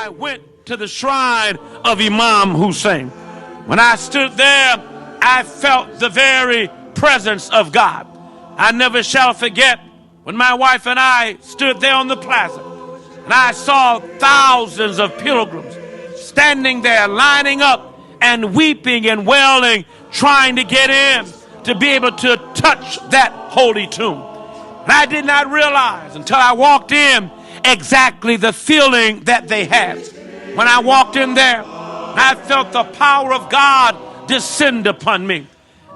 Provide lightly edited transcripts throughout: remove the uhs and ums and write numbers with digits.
I went to the Shrine of Imam Hussain. When I stood there, I felt the very presence of God. I never shall forget when my wife and I stood there on the plaza, and I saw thousands of pilgrims standing there, lining up and weeping and wailing, trying to get in to be able to touch that holy tomb. And I did not realize until I walked in exactly the feeling that they had. When I walked in there, I felt the power of God descend upon me.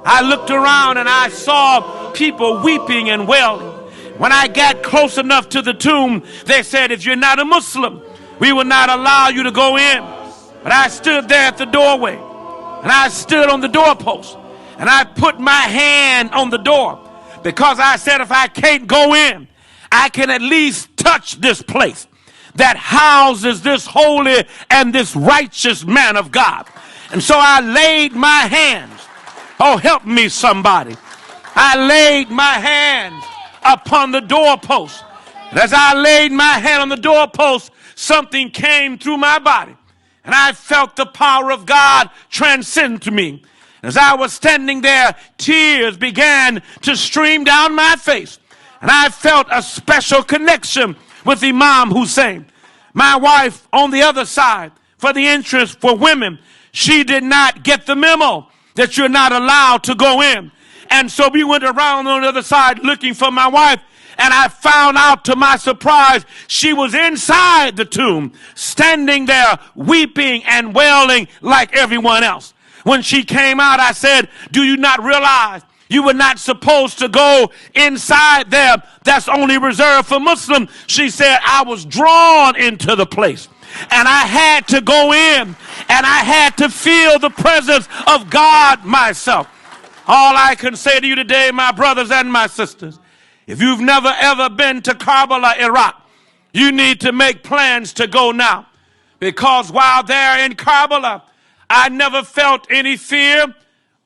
I looked around and I saw people weeping and wailing. When I got close enough to the tomb, they said, if you're not a Muslim, we will not allow you to go in. But I stood there at the doorway, and I stood on the doorpost, and I put my hand on the door, because I said, if I can't go in, I can at least touch this place that houses this holy and this righteous man of God. And so I laid my hands. Oh, help me, somebody. I laid my hands upon the doorpost. And as I laid my hand on the doorpost, something came through my body. And I felt the power of God transcend to me. As I was standing there, tears began to stream down my face. And I felt a special connection with Imam Hussain. My wife on the other side, for the interest for women, she did not get the memo that you're not allowed to go in. And so we went around on the other side looking for my wife. And I found out, to my surprise, she was inside the tomb, standing there weeping and wailing like everyone else. When she came out, I said, do you not realize you were not supposed to go inside there? That's only reserved for Muslims. She said, I was drawn into the place, and I had to go in, and I had to feel the presence of God myself. All I can say to you today, my brothers and my sisters, if you've never ever been to Karbala, Iraq, you need to make plans to go now. Because while there in Karbala, I never felt any fear.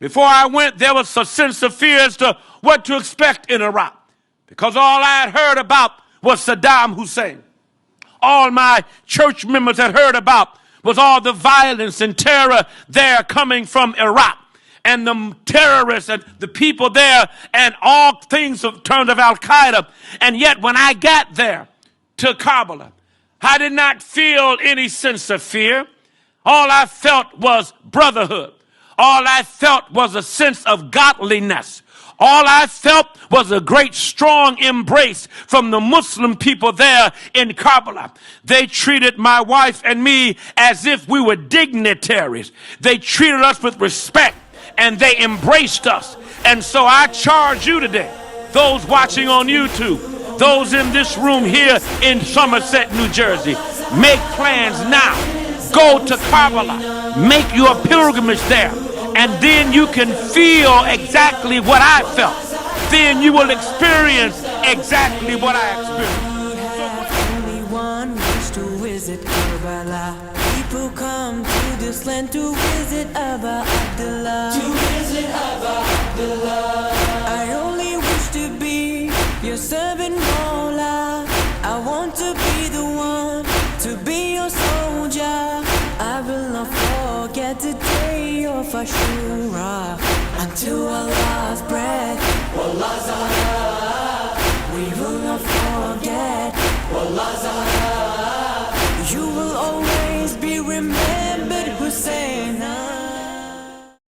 Before I went, there was a sense of fear as to what to expect in Iraq. Because all I had heard about was Saddam Hussein. All my church members had heard about was all the violence and terror there coming from Iraq, and the terrorists and the people there, and all things in terms of Al-Qaeda. And yet when I got there to Karbala, I did not feel any sense of fear. All I felt was brotherhood. All I felt was a sense of godliness. All I felt was a great strong embrace from the Muslim people there in Karbala. They treated my wife and me as if we were dignitaries. They treated us with respect, and they embraced us. And so I charge you today, those watching on YouTube, those in this room here in Somerset, New Jersey, make plans now. Go to Karbala, make your pilgrimage there, and then you can feel exactly what I felt. Then you will experience exactly what I experienced. Only one wish to visit Karbala. People come to this land to visit Abba Abdullah. To visit Abba Abdullah. I only wish to be your servant, Mola. I want to be the one to be your soldier. I will not forget the day of Ashura until our last breath. Wallah Zahra, we will not forget. Wallah Zahra.